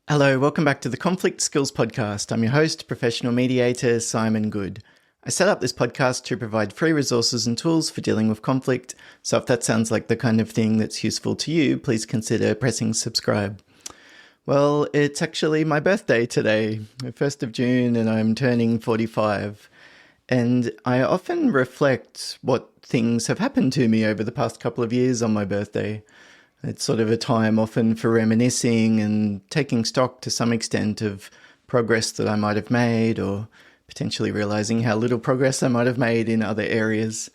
Hello, welcome back to the Conflict Skills Podcast. I'm your host, professional mediator Simon Goode. I set up this podcast to provide free resources and tools for dealing with conflict, so if that sounds like the kind of thing that's useful to you, please consider pressing subscribe. Well, it's actually my birthday today, the 1st of June, and I'm turning 45. And I often reflect what things have happened to me over the past couple of years on my birthday. It's sort of a time often for reminiscing and taking stock to some extent of progress that I might have made, or potentially realizing how little progress I might have made in other areas.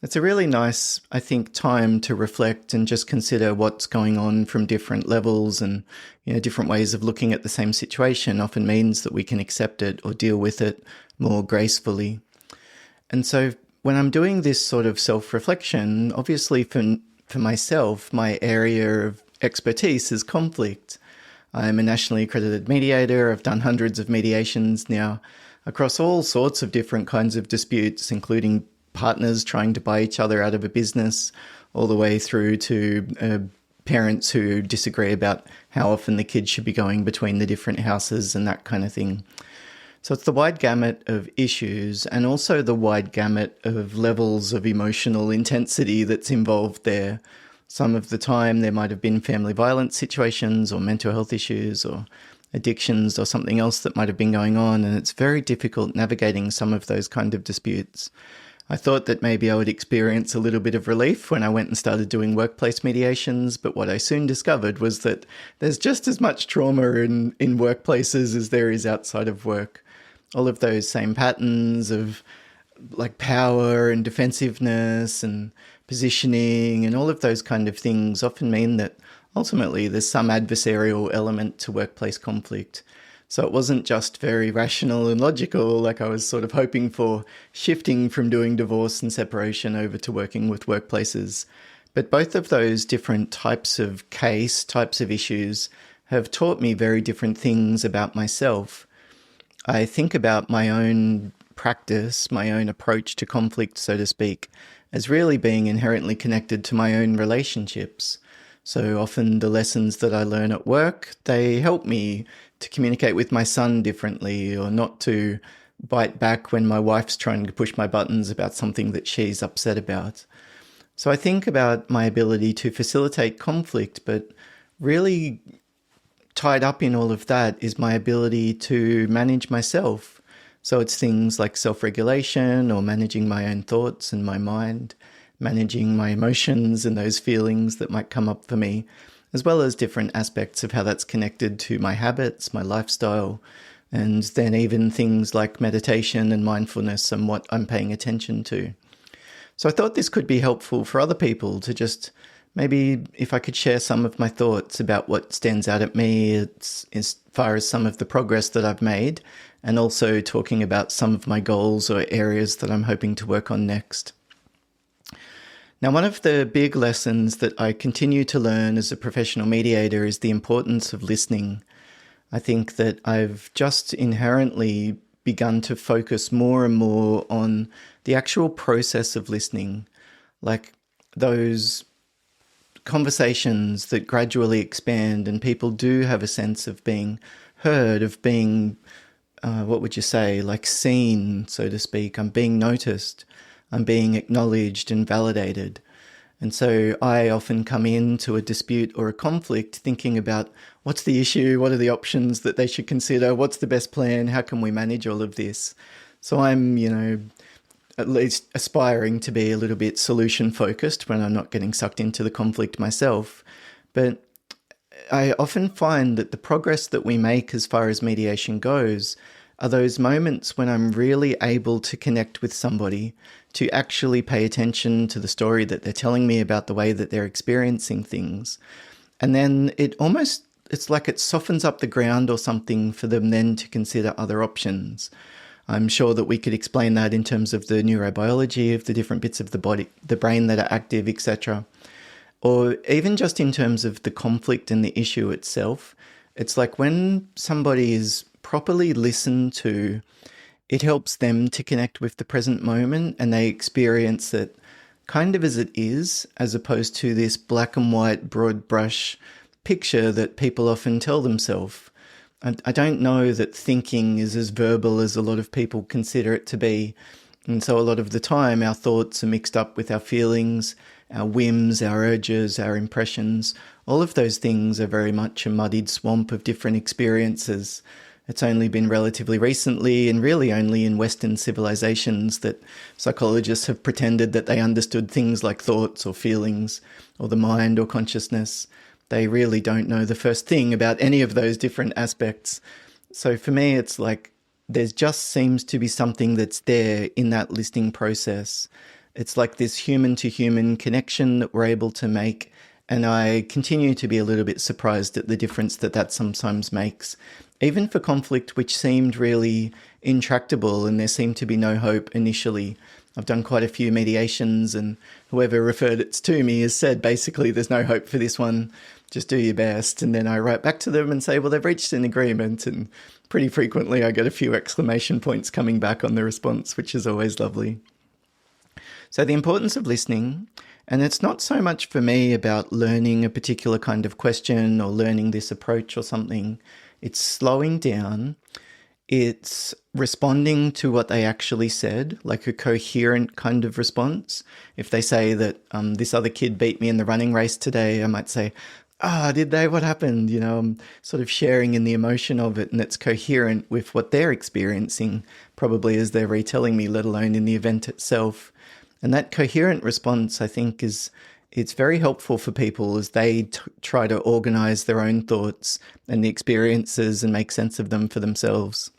It's a really nice, I think, time to reflect and just consider what's going on from different levels, and different ways of looking at the same situation often means that we can accept it or deal with it more gracefully. And so when I'm doing this sort of self-reflection, obviously for myself, my area of expertise is conflict. I'm a nationally accredited mediator. I've done hundreds of mediations now across all sorts of different kinds of disputes, including partners trying to buy each other out of a business, all the way through to parents who disagree about how often the kids should be going between the different houses and that kind of thing. So it's the wide gamut of issues, and also the wide gamut of levels of emotional intensity that's involved there. Some of the time there might have been family violence situations or mental health issues or addictions or something else that might have been going on, and it's very difficult navigating some of those kind of disputes. I thought that maybe I would experience a little bit of relief when I went and started doing workplace mediations, but what I soon discovered was that there's just as much trauma in workplaces as there is outside of work. All of those same patterns of like power and defensiveness and positioning and all of those kind of things often mean that ultimately there's some adversarial element to workplace conflict. So it wasn't just very rational and logical like I was sort of hoping for, shifting from doing divorce and separation over to working with workplaces. But both of those different types of issues have taught me very different things about myself. I think about my own practice, my own approach to conflict, so to speak, as really being inherently connected to my own relationships. So often the lessons that I learn at work, they help me to communicate with my son differently, or not to bite back when my wife's trying to push my buttons about something that she's upset about. So I think about my ability to facilitate conflict, but really tied up in all of that is my ability to manage myself. So it's things like self-regulation, or managing my own thoughts and my mind, managing my emotions and those feelings that might come up for me, as well as different aspects of how that's connected to my habits, my lifestyle, and then even things like meditation and mindfulness and what I'm paying attention to. So I thought this could be helpful for other people to just maybe if I could share some of my thoughts about what stands out at me as far as some of the progress that I've made, and also talking about some of my goals or areas that I'm hoping to work on next. Now, one of the big lessons that I continue to learn as a professional mediator is the importance of listening. I think that I've just inherently begun to focus more and more on the actual process of listening, like those conversations that gradually expand and people do have a sense of being heard, of being, like seen, so to speak. I'm being noticed. I'm being acknowledged and validated. And so I often come into a dispute or a conflict thinking about what's the issue, what are the options that they should consider, what's the best plan, how can we manage all of this? So I'm, at least aspiring to be a little bit solution focused when I'm not getting sucked into the conflict myself. But I often find that the progress that we make as far as mediation goes are those moments when I'm really able to connect with somebody, to actually pay attention to the story that they're telling me about the way that they're experiencing things. And then it's like it softens up the ground or something for them then to consider other options. I'm sure that we could explain that in terms of the neurobiology of the different bits of the body, the brain that are active, etc. Or even just in terms of the conflict and the issue itself. It's like when somebody is properly listened to, it helps them to connect with the present moment, and they experience it kind of as it is, as opposed to this black and white broad brush picture that people often tell themselves. I don't know that thinking is as verbal as a lot of people consider it to be. And so a lot of the time our thoughts are mixed up with our feelings, our whims, our urges, our impressions. All of those things are very much a muddied swamp of different experiences. It's only been relatively recently, and really only in Western civilizations, that psychologists have pretended that they understood things like thoughts or feelings or the mind or consciousness. They really don't know the first thing about any of those different aspects. So for me, it's like there just seems to be something that's there in that listening process. It's like this human-to-human connection that we're able to make, and I continue to be a little bit surprised at the difference that that sometimes makes. Even for conflict which seemed really intractable and there seemed to be no hope initially. I've done quite a few mediations, and whoever referred it to me has said, basically, there's no hope for this one, just do your best. And then I write back to them and say, well, they've reached an agreement. And pretty frequently I get a few exclamation points coming back on the response, which is always lovely. So the importance of listening, and it's not so much for me about learning a particular kind of question or learning this approach or something. It's slowing down. It's responding to what they actually said, like a coherent kind of response. If they say that this other kid beat me in the running race today, I might say, did they? What happened? I'm sort of sharing in the emotion of it, and it's coherent with what they're experiencing, probably as they're retelling me, let alone in the event itself. And that coherent response, I think, it's very helpful for people as they try to organize their own thoughts and the experiences and make sense of them for themselves.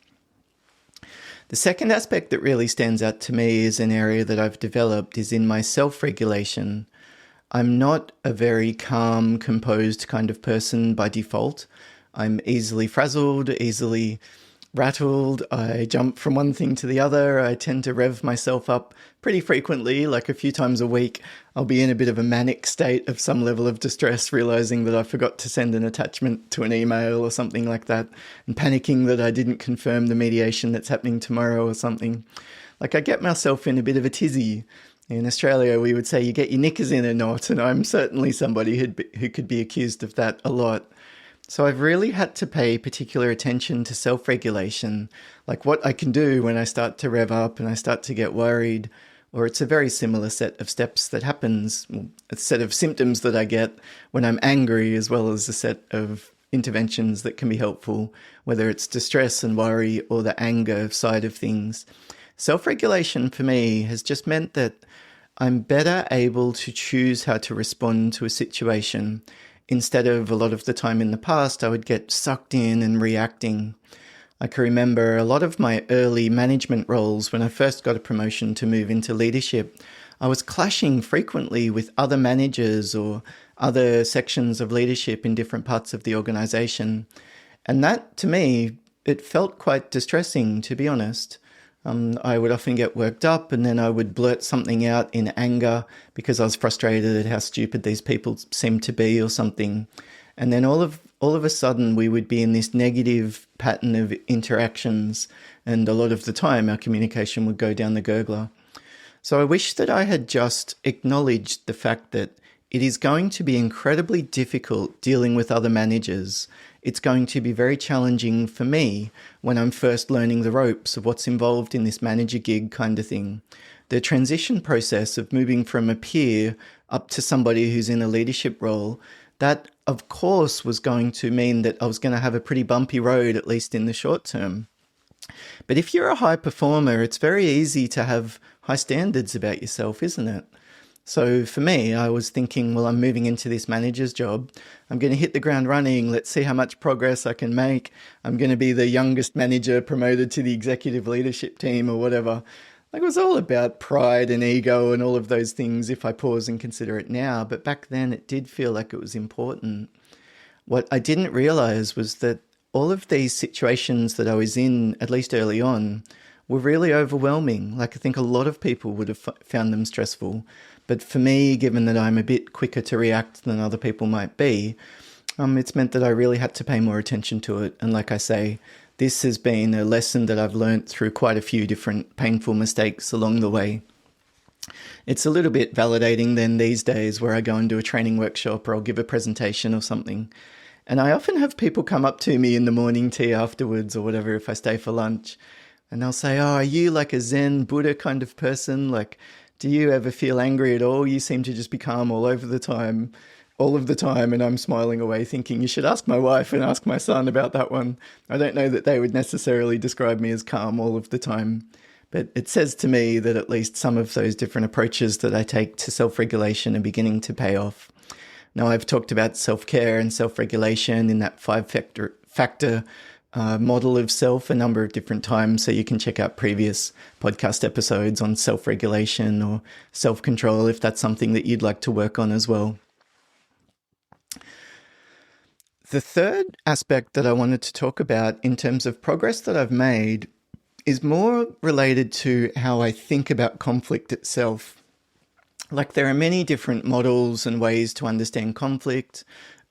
The second aspect that really stands out to me as an area that I've developed is in my self-regulation. I'm not a very calm, composed kind of person by default. I'm easily frazzled, easily rattled. I jump from one thing to the other. I tend to rev myself up pretty frequently, like a few times a week. I'll be in a bit of a manic state of some level of distress, realizing that I forgot to send an attachment to an email or something like that, and panicking that I didn't confirm the mediation that's happening tomorrow or something. Like I get myself in a bit of a tizzy. In Australia, we would say you get your knickers in a knot, and I'm certainly somebody who could be accused of that a lot. So I've really had to pay particular attention to self-regulation, like what I can do when I start to rev up and I start to get worried, or it's a very similar set of steps that happens, a set of symptoms that I get when I'm angry, as well as a set of interventions that can be helpful, whether it's distress and worry or the anger side of things. Self-regulation for me has just meant that I'm better able to choose how to respond to a situation. Instead of a lot of the time in the past, I would get sucked in and reacting. I can remember a lot of my early management roles when I first got a promotion to move into leadership. I was clashing frequently with other managers or other sections of leadership in different parts of the organization. And that, to me, it felt quite distressing, to be honest. I would often get worked up, and then I would blurt something out in anger because I was frustrated at how stupid these people seemed to be or something. And then all of a sudden we would be in this negative pattern of interactions, and a lot of the time our communication would go down the gurgler. So I wish that I had just acknowledged the fact that it is going to be incredibly difficult dealing with other managers. It's going to be very challenging for me when I'm first learning the ropes of what's involved in this manager gig kind of thing. The transition process of moving from a peer up to somebody who's in a leadership role, that of course was going to mean that I was going to have a pretty bumpy road, at least in the short term. But if you're a high performer, it's very easy to have high standards about yourself, isn't it? So for me, I was thinking, well, I'm moving into this manager's job. I'm going to hit the ground running. Let's see how much progress I can make. I'm going to be the youngest manager promoted to the executive leadership team or whatever. Like, it was all about pride and ego and all of those things if I pause and consider it now. But back then it did feel like it was important. What I didn't realize was that all of these situations that I was in, at least early on, were really overwhelming. Like, I think a lot of people would have found them stressful. But for me, given that I'm a bit quicker to react than other people might be, it's meant that I really had to pay more attention to it. And like I say, this has been a lesson that I've learnt through quite a few different painful mistakes along the way. It's a little bit validating then these days where I go and do a training workshop or I'll give a presentation or something. And I often have people come up to me in the morning tea afterwards or whatever if I stay for lunch. And they'll say, oh, are you like a Zen Buddha kind of person? Like, do you ever feel angry at all? You seem to just be calm all of the time. And I'm smiling away thinking, you should ask my wife and ask my son about that one. I don't know that they would necessarily describe me as calm all of the time. But it says to me that at least some of those different approaches that I take to self-regulation are beginning to pay off. Now, I've talked about self-care and self-regulation in that five-factor model of self a number of different times, so you can check out previous podcast episodes on self-regulation or self-control if that's something that you'd like to work on as well. The third aspect that I wanted to talk about in terms of progress that I've made is more related to how I think about conflict itself. Like, there are many different models and ways to understand conflict.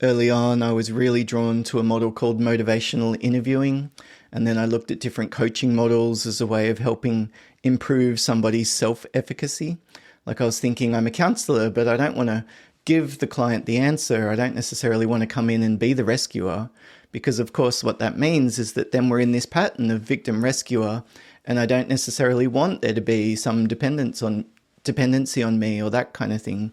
Early on, I was really drawn to a model called motivational interviewing. And then I looked at different coaching models as a way of helping improve somebody's self-efficacy. Like, I was thinking, I'm a counselor, but I don't want to give the client the answer. I don't necessarily want to come in and be the rescuer, because of course what that means is that then we're in this pattern of victim rescuer, and I don't necessarily want there to be some dependency on me or that kind of thing.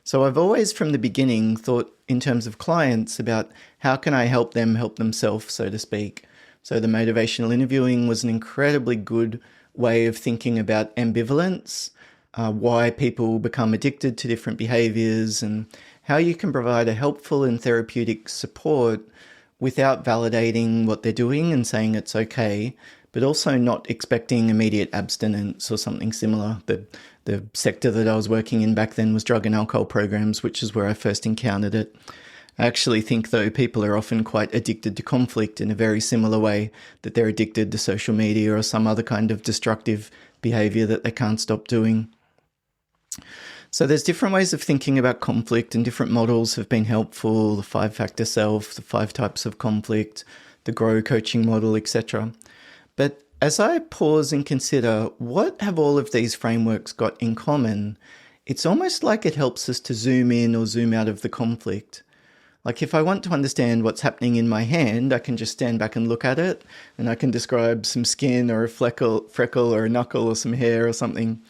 So I've always from the beginning thought in terms of clients about how can I help them help themselves, so to speak. So the motivational interviewing was an incredibly good way of thinking about ambivalence, why people become addicted to different behaviors, and how you can provide a helpful and therapeutic support without validating what they're doing and saying it's okay, but also not expecting immediate abstinence or something similar. The sector that I was working in back then was drug and alcohol programs, which is where I first encountered it. I actually think, though, people are often quite addicted to conflict in a very similar way that they're addicted to social media or some other kind of destructive behavior that they can't stop doing. So there's different ways of thinking about conflict, and different models have been helpful: the five-factor self, the 5 types of conflict, the GROW coaching model, etc. But as I pause and consider what have all of these frameworks got in common, it's almost like it helps us to zoom in or zoom out of the conflict. Like, if I want to understand what's happening in my hand, I can just stand back and look at it, and I can describe some skin or a freckle or a knuckle or some hair or something.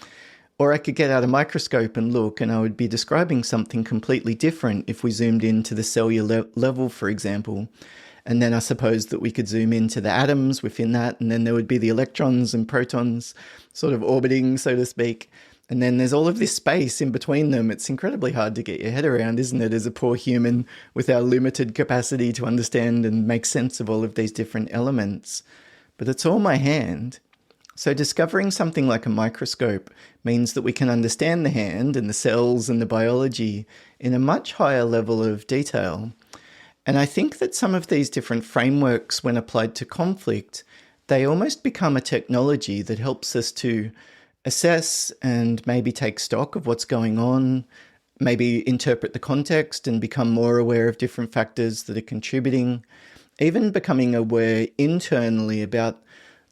Or I could get out a microscope and look, and I would be describing something completely different if we zoomed into the cellular level, for example. And then I suppose that we could zoom into the atoms within that, and then there would be the electrons and protons sort of orbiting, so to speak. And then there's all of this space in between them. It's incredibly hard to get your head around, isn't it, as a poor human with our limited capacity to understand and make sense of all of these different elements. But it's all my hand. So discovering something like a microscope means that we can understand the hand and the cells and the biology in a much higher level of detail. And I think that some of these different frameworks, when applied to conflict, they almost become a technology that helps us to assess and maybe take stock of what's going on, maybe interpret the context and become more aware of different factors that are contributing, even becoming aware internally about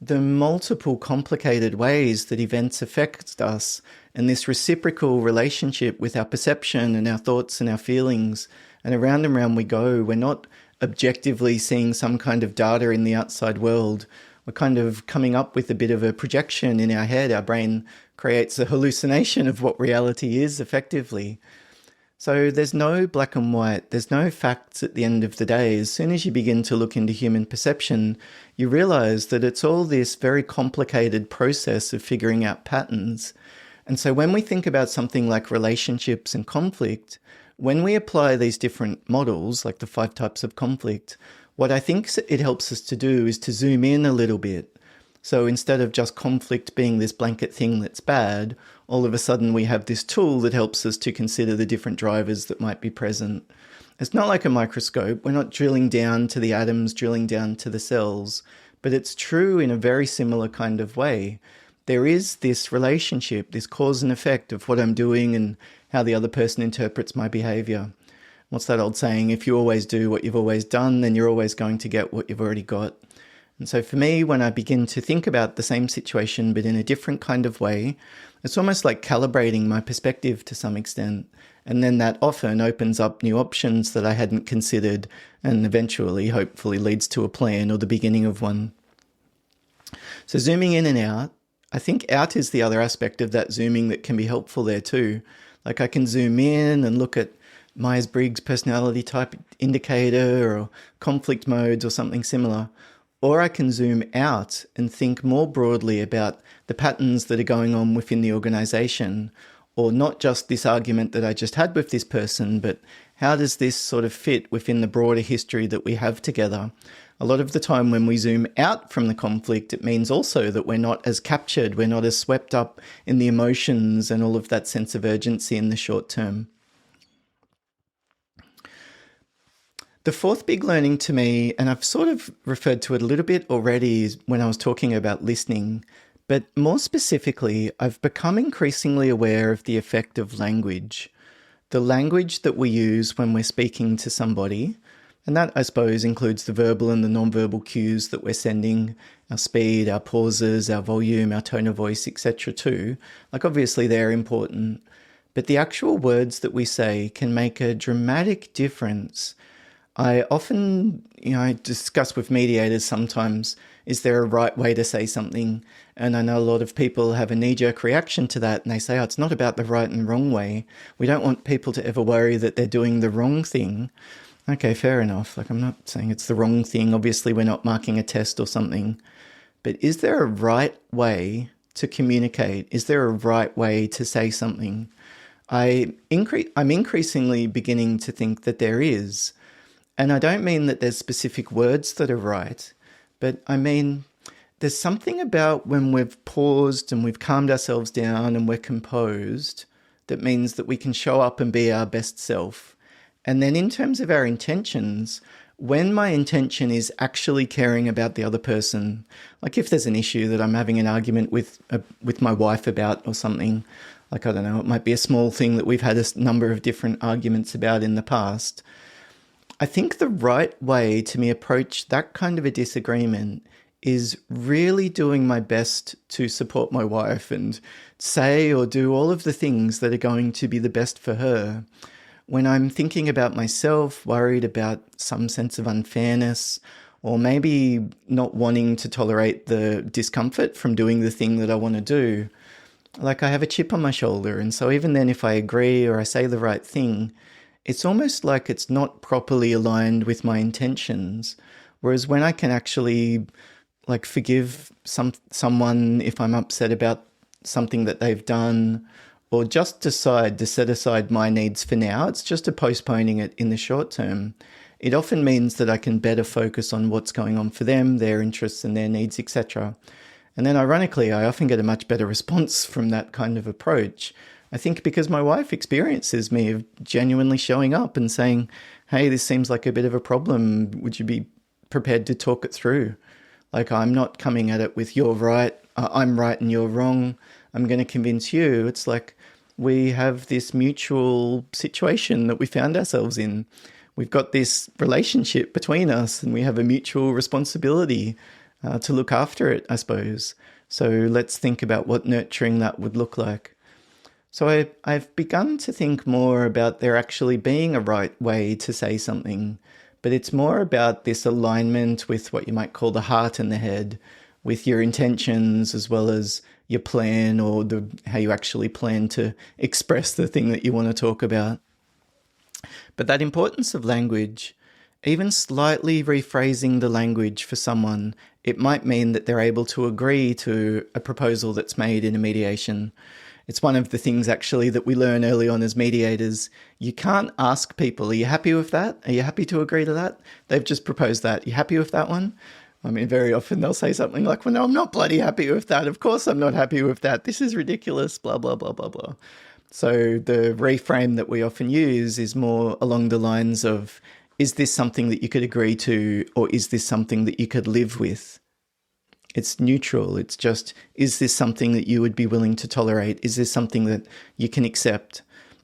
the multiple complicated ways that events affect us, and this reciprocal relationship with our perception and our thoughts and our feelings. And around we go. We're not objectively seeing some kind of data in the outside world. We're kind of coming up with a bit of a projection in our head. Our brain creates a hallucination of what reality is effectively. So there's no black and white. There's no facts at the end of the day. As soon as you begin to look into human perception, you realize that it's all this very complicated process of figuring out patterns. And so when we think about something like relationships and conflict, when we apply these different models, like the 5 types of conflict, what I think it helps us to do is to zoom in a little bit. So instead of just conflict being this blanket thing that's bad, all of a sudden we have this tool that helps us to consider the different drivers that might be present. It's not like a microscope. We're not drilling down to the atoms, drilling down to the cells, but it's true in a very similar kind of way. There is this relationship, this cause and effect of what I'm doing and how the other person interprets my behavior. What's that old saying? If you always do what you've always done, then you're always going to get what you've already got. And so for me, when I begin to think about the same situation but in a different kind of way, it's almost like calibrating my perspective to some extent. And then that often opens up new options that I hadn't considered and eventually, hopefully, leads to a plan or the beginning of one. So zooming in and out, I think out is the other aspect of that zooming that can be helpful there too. Like I can zoom in and look at Myers-Briggs personality type indicator or conflict modes or something similar. Or I can zoom out and think more broadly about the patterns that are going on within the organization, or not just this argument that I just had with this person, but how does this sort of fit within the broader history that we have together? A lot of the time when we zoom out from the conflict, it means also that we're not as captured, we're not as swept up in the emotions and all of that sense of urgency in the short term. The fourth big learning to me, and I've sort of referred to it a little bit already when I was talking about listening, but more specifically, I've become increasingly aware of the effect of language. The language that we use when we're speaking to somebody, and that, I suppose, includes the verbal and the non-verbal cues that we're sending, our speed, our pauses, our volume, our tone of voice, etc. too. Like, obviously, they're important, but the actual words that we say can make a dramatic difference. I often, I discuss with mediators sometimes, is there a right way to say something? And I know a lot of people have a knee-jerk reaction to that, and they say, oh, it's not about the right and wrong way. We don't want people to ever worry that they're doing the wrong thing. Okay, fair enough. Like, I'm not saying it's the wrong thing. Obviously, we're not marking a test or something. But is there a right way to communicate? Is there a right way to say something? I'm increasingly beginning to think that there is. And I don't mean that there's specific words that are right, but I mean there's something about when we've paused and we've calmed ourselves down and we're composed that means that we can show up and be our best self. And then in terms of our intentions, when my intention is actually caring about the other person, like if there's an issue that I'm having an argument with my wife about or something, like, I don't know, it might be a small thing that we've had a number of different arguments about in the past. I think the right way to me approach that kind of a disagreement is really doing my best to support my wife and say or do all of the things that are going to be the best for her. When I'm thinking about myself, worried about some sense of unfairness, or maybe not wanting to tolerate the discomfort from doing the thing that I want to do, like I have a chip on my shoulder, and so even then if I agree or I say the right thing, it's almost like it's not properly aligned with my intentions. Whereas when I can actually like forgive someone if I'm upset about something that they've done, or just decide to set aside my needs for now, it's just a postponing it in the short term. It often means that I can better focus on what's going on for them, their interests and their needs, etc. And then ironically, I often get a much better response from that kind of approach. I think because my wife experiences me of genuinely showing up and saying, hey, this seems like a bit of a problem. Would you be prepared to talk it through? Like, I'm not coming at it with you're right, I'm right and you're wrong. I'm going to convince you. It's like we have this mutual situation that we found ourselves in. We've got this relationship between us and we have a mutual responsibility to look after it, I suppose. So let's think about what nurturing that would look like. So I've begun to think more about there actually being a right way to say something, but it's more about this alignment with what you might call the heart and the head, with your intentions as well as your plan or how you actually plan to express the thing that you want to talk about. But that importance of language, even slightly rephrasing the language for someone, it might mean that they're able to agree to a proposal that's made in a mediation. It's one of the things actually that we learn early on as mediators. You can't ask people, are you happy with that? Are you happy to agree to that? They've just proposed that. You happy with that one? I mean, very often they'll say something like, well, no, I'm not bloody happy with that. Of course I'm not happy with that. This is ridiculous, blah, blah, blah, blah, blah. So the reframe that we often use is more along the lines of, is this something that you could agree to, or is this something that you could live with? It's neutral. It's just, is this something that you would be willing to tolerate? Is this something that you can accept?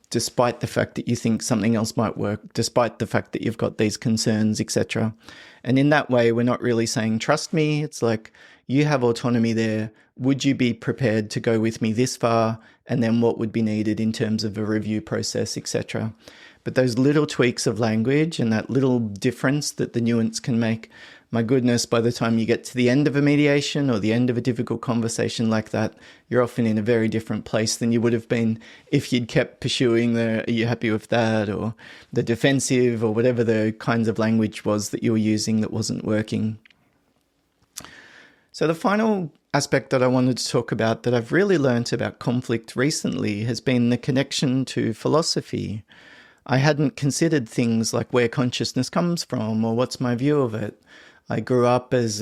despite the fact that you think something else might work, despite the fact that you've got these concerns, etc. And in that way, we're not really saying, trust me. It's like, you have autonomy there. Would you be prepared to go with me this far? And then what would be needed in terms of a review process, etc. But those little tweaks of language and that little difference that the nuance can make, my goodness, by the time you get to the end of a mediation or the end of a difficult conversation like that, you're often in a very different place than you would have been if you'd kept pursuing the, are you happy with that? Or the defensive, or whatever the kinds of language was that you were using that wasn't working. So the final aspect that I wanted to talk about that I've really learnt about conflict recently has been the connection to philosophy. I hadn't considered things like where consciousness comes from or what's my view of it. I grew up as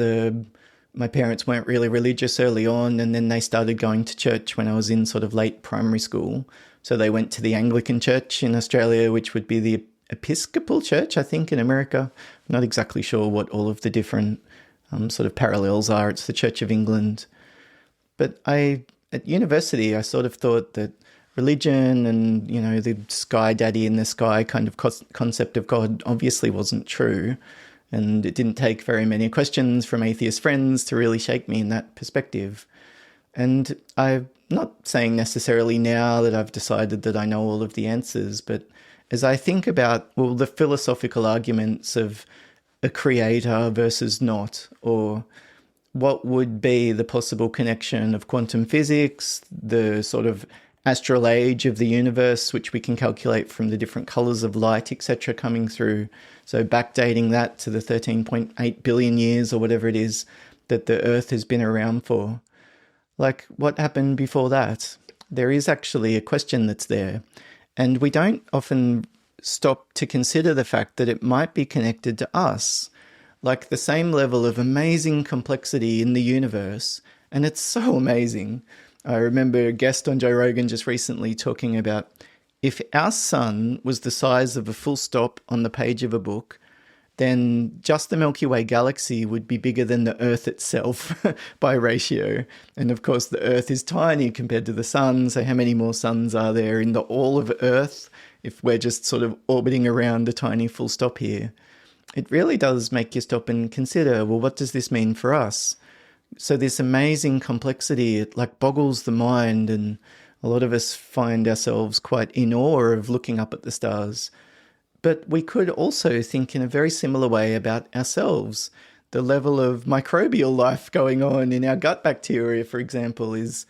my parents weren't really religious early on, and then they started going to church when I was in sort of late primary school. So they went to the Anglican Church in Australia, which would be the Episcopal Church, I think, in America. I'm not exactly sure what all of the different sort of parallels are. It's the Church of England. But at university, I sort of thought that religion and, you know, the sky daddy in the sky kind of concept of God obviously wasn't true. And it didn't take very many questions from atheist friends to really shake me in that perspective. And I'm not saying necessarily now that I've decided that I know all of the answers, but as I think about, well, the philosophical arguments of a creator versus not, or what would be the possible connection of quantum physics, the sort of astral age of the universe, which we can calculate from the different colors of light, etc., coming through. So backdating that to the 13.8 billion years or whatever it is that the Earth has been around for. Like, what happened before that? There is actually a question that's there. And we don't often stop to consider the fact that it might be connected to us. Like the same level of amazing complexity in the universe. And it's so amazing. I remember a guest on Joe Rogan just recently talking about if our sun was the size of a full stop on the page of a book, then just the Milky Way galaxy would be bigger than the Earth itself by ratio. And of course, the Earth is tiny compared to the sun. So how many more suns are there in the all of Earth if we're just sort of orbiting around a tiny full stop here? It really does make you stop and consider, well, what does this mean for us? So this amazing complexity, it like boggles the mind, and a lot of us find ourselves quite in awe of looking up at the stars. But we could also think in a very similar way about ourselves. The level of microbial life going on in our gut bacteria, for example, is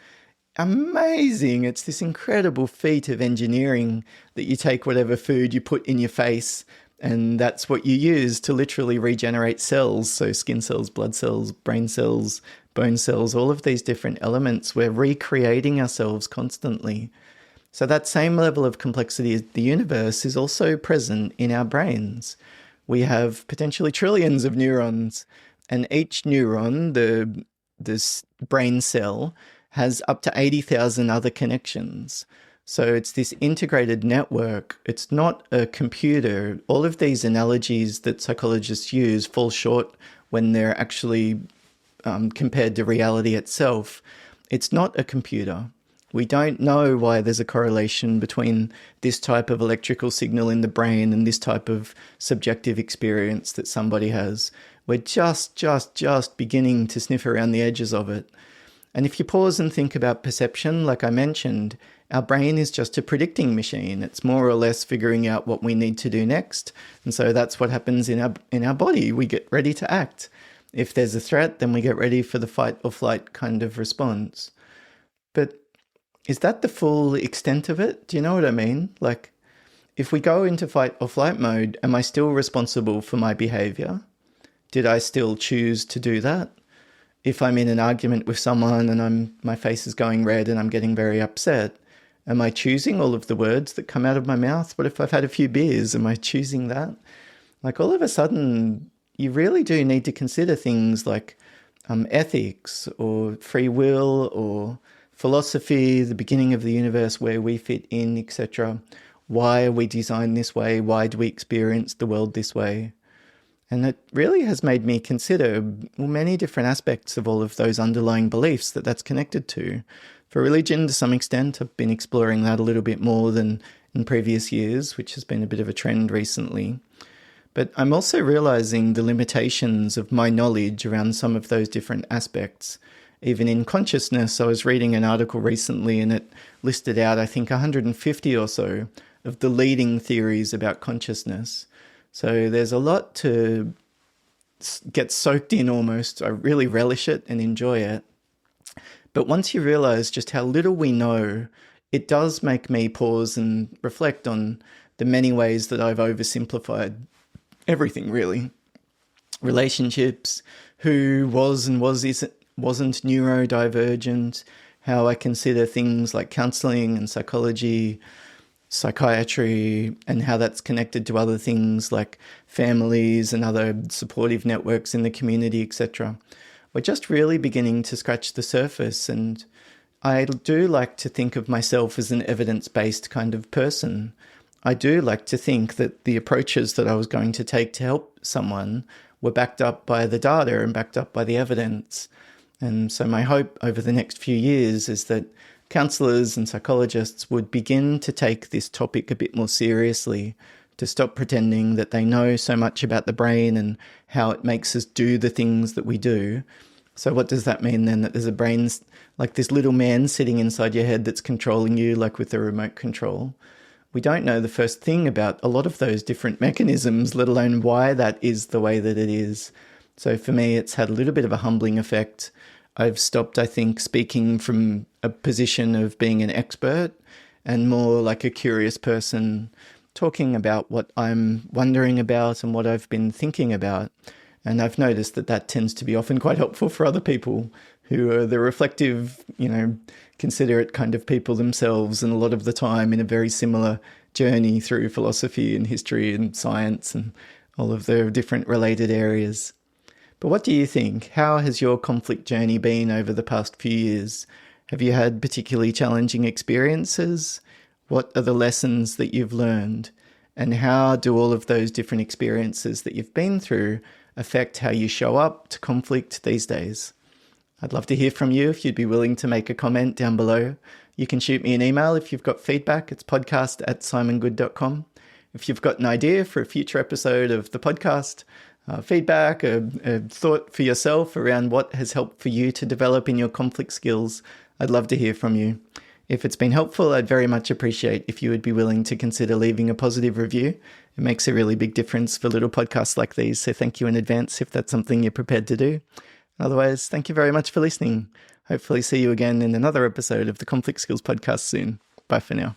amazing. It's this incredible feat of engineering that you take whatever food you put in your face, and that's what you use to literally regenerate cells. So skin cells, blood cells, brain cells, bone cells, all of these different elements. We're recreating ourselves constantly. So that same level of complexity as the universe is also present in our brains. We have potentially trillions of neurons, and each neuron, this brain cell, has up to 80,000 other connections. So it's this integrated network. It's not a computer. All of these analogies that psychologists use fall short when they're actually compared to reality itself. It's not a computer. We don't know why there's a correlation between this type of electrical signal in the brain and this type of subjective experience that somebody has. We're just beginning to sniff around the edges of it. And if you pause and think about perception, like I mentioned, our brain is just a predicting machine. It's more or less figuring out what we need to do next. And so that's what happens in our body. We get ready to act. If there's a threat, then we get ready for the fight or flight kind of response. But is that the full extent of it? Do you know what I mean? Like, if we go into fight or flight mode, am I still responsible for my behavior? Did I still choose to do that? If I'm in an argument with someone and my face is going red and I'm getting very upset, am I choosing all of the words that come out of my mouth? What if I've had a few beers? Am I choosing that? Like, all of a sudden, you really do need to consider things like ethics or free will or philosophy, the beginning of the universe, where we fit in, etc. Why are we designed this way? Why do we experience the world this way? And it really has made me consider many different aspects of all of those underlying beliefs that's connected to. For religion, to some extent, I've been exploring that a little bit more than in previous years, which has been a bit of a trend recently. But I'm also realizing the limitations of my knowledge around some of those different aspects. Even in consciousness, I was reading an article recently and it listed out, I think, 150 or so of the leading theories about consciousness. So there's a lot to get soaked in almost. I really relish it and enjoy it. But once you realize just how little we know, it does make me pause and reflect on the many ways that I've oversimplified everything, really. Relationships, who was and wasn't neurodivergent, how I consider things like counseling and psychology, psychiatry, and how that's connected to other things like families and other supportive networks in the community, etc. We're just really beginning to scratch the surface, and I do like to think of myself as an evidence-based kind of person. I do like to think that the approaches that I was going to take to help someone were backed up by the data and backed up by the evidence. And so my hope over the next few years is that counsellors and psychologists would begin to take this topic a bit more seriously, to stop pretending that they know so much about the brain and how it makes us do the things that we do. So what does that mean then? That there's a brain like this little man sitting inside your head that's controlling you, like with a remote control? We don't know the first thing about a lot of those different mechanisms, let alone why that is the way that it is. So for me, it's had a little bit of a humbling effect. I've stopped, I think, speaking from a position of being an expert and more like a curious person, talking about what I'm wondering about and what I've been thinking about. And I've noticed that that tends to be often quite helpful for other people who are the reflective, considerate kind of people themselves, and a lot of the time in a very similar journey through philosophy and history and science and all of the different related areas. But what do you think? How has your conflict journey been over the past few years? Have you had particularly challenging experiences? What are the lessons that you've learned? And how do all of those different experiences that you've been through affect how you show up to conflict these days? I'd love to hear from you if you'd be willing to make a comment down below. You can shoot me an email if you've got feedback. It's podcast@simongoode.com. If you've got an idea for a future episode of the podcast, feedback, a thought for yourself around what has helped for you to develop in your conflict skills, I'd love to hear from you. If it's been helpful, I'd very much appreciate if you would be willing to consider leaving a positive review. It makes a really big difference for little podcasts like these, so thank you in advance if that's something you're prepared to do. Otherwise, thank you very much for listening. Hopefully see you again in another episode of the Conflict Skills Podcast soon. Bye for now.